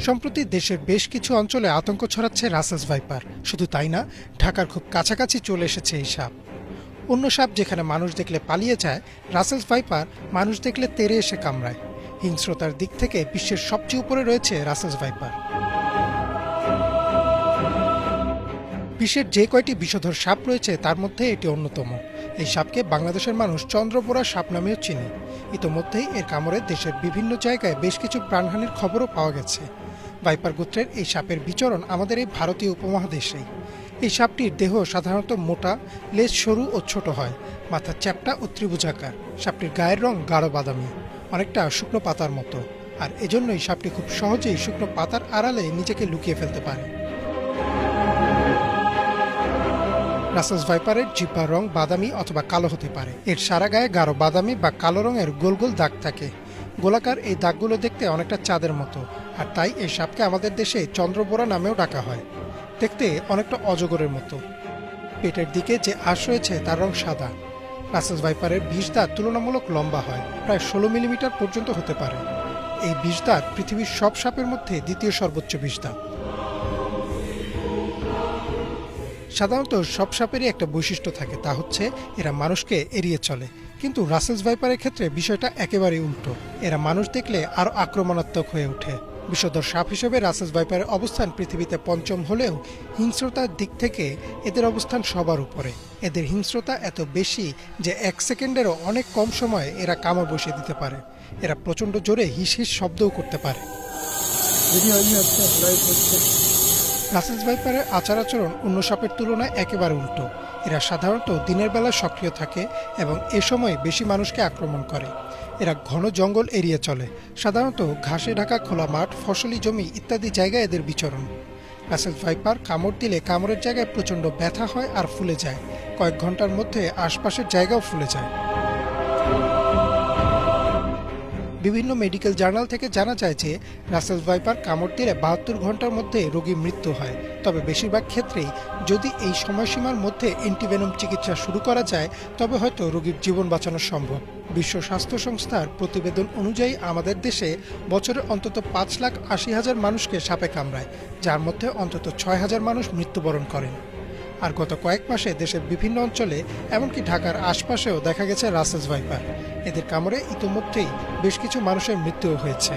সম্প্রতি দেশের বেশ কিছু অঞ্চলে আতঙ্ক ছড়াচ্ছে রাসেলস ভাইপার। শুধু তাই না, ঢাকার খুব কাছাকাছি চলে এসেছে এই সাপ। অন্য সাপ যেখানে মানুষ দেখলে পালিয়ে যায়, রাসেলস ভাইপার মানুষ দেখলে তেড়ে এসে কামড়ায়। হিংস্রতার দিক থেকে বিশ্বের সবচেয়ে উপরে রয়েছে রাসেলস ভাইপার। বিশ্বের যে কয়টি বিষধর সাপ রয়েছে তার মধ্যে এটি অন্যতম। এই সাপকে বাংলাদেশের মানুষ চন্দ্রবোরা সাপ নামেও চিনে। ইতোমধ্যেই এর কামড়ে দেশের বিভিন্ন জায়গায় বেশ কিছু প্রাণহানির খবরও পাওয়া গেছে। ভাইপার গোত্রের এই সাপের বিচরণ আমাদের এই ভারতীয় উপমহাদেশেই। এই সাপটির দেহ সাধারণত মোটা, লেজ সরু ও ছোট হয়, মাথা চ্যাপ্টা ও ত্রিভুজাকার। সাপটির গায়ের রং গাঢ় বাদামি, অনেকটা শুকনো পাতার মতো, আর এজন্যই সাপটি খুব সহজেই শুকনো পাতার আড়ালে নিজেকে লুকিয়ে ফেলতে পারে। রাসেলস ভাইপারের জিহ্বার রং বাদামি অথবা কালো হতে পারে। এর সারা গায়ে গাঢ় বাদামি বা কালো রঙের গোল গোল দাগ থাকে। গোলাকার এই দাগগুলো দেখতে অনেকটা চাঁদের মতো, আর তাই এই সাপকে আমাদের দেশে চন্দ্রবোরা নামেও ডাকা হয়। দেখতে অনেকটা অজগরের মতো। পেটের দিকে যে আঁশ রয়েছে তার রং সাদা। রাসেলস ভাইপারের বিষ দাঁত তুলনামূলক লম্বা হয়, প্রায় 16 মিলিমিটার পর্যন্ত হতে পারে। এই বিষ দাঁত পৃথিবীর সব সাপের মধ্যে দ্বিতীয় সর্বোচ্চ বিষ দাঁত। সাধারণত সব সাপেরই একটা বৈশিষ্ট্য থাকে, তা হচ্ছে এরা মানুষকে এড়িয়ে চলে। কিন্তু রাসেলস ভাইপারের ক্ষেত্রে বিষয়টা একেবারেই উল্টো। এরা মানুষ দেখলে আরও আক্রমণাত্মক হয়ে ওঠে। বিষধর সাপ হিসেবে রাসেলস ভাইপারের অবস্থান পৃথিবীতে পঞ্চম হলেও হিংস্রতার দিক থেকে এদের অবস্থান সবার উপরে। এদের হিংস্রতা এত বেশি যে 1 সেকেন্ডেরও অনেক কম সময়ে এরা কামড় বসিয়ে দিতে পারে। এরা প্রচণ্ড জোরে হিস হিস শব্দও করতে পারে। রাসেলস ভাইপারের আচার আচরণ অন্য সাপের তুলনায় একেবারে উল্টো। এরা সাধারণত দিনের বেলা সক্রিয় থাকে এবং এ সময় বেশি মানুষকে আক্রমণ করে। এরা ঘন জঙ্গল এড়িয়ে চলে, সাধারণত ঘাসে ঢাকা খোলা মাঠ, ফসলি জমি ইত্যাদি জায়গায় এদের বিচরণ। রাসেলস ভাইপার কামড় দিলে কামড়ের জায়গায় প্রচণ্ড ব্যথা হয় আর ফুলে যায়। কয়েক ঘন্টার মধ্যে আশপাশের জায়গাও ফুলে যায়। বিভিন্ন মেডিকেল জার্নাল থেকে জানা যায় যে রাসেলস ভাইপার কামড় দিলে 72 ঘন্টার মধ্যে রোগীর মৃত্যু হয়। তবে বেশিরভাগ ক্ষেত্রেই যদি এই সময়সীমার মধ্যে অ্যান্টিভেনম চিকিৎসা শুরু করা যায় তবে হয়তো রোগীর জীবন বাঁচানো সম্ভব। বিশ্ব স্বাস্থ্য সংস্থার প্রতিবেদন অনুযায়ী আমাদের দেশে বছরে অন্তত 5,80,000 মানুষকে সাপে কামড়ায়, যার মধ্যে অন্তত 6,000 মানুষ মৃত্যুবরণ করেন। আর গত কয়েক মাসে দেশের বিভিন্ন অঞ্চলে, এমনকি ঢাকার আশপাশেও দেখা গেছে রাসেলস ভাইপার। এদের কামড়ে ইতোমধ্যেই বেশ কিছু মানুষের মৃত্যুও হয়েছে।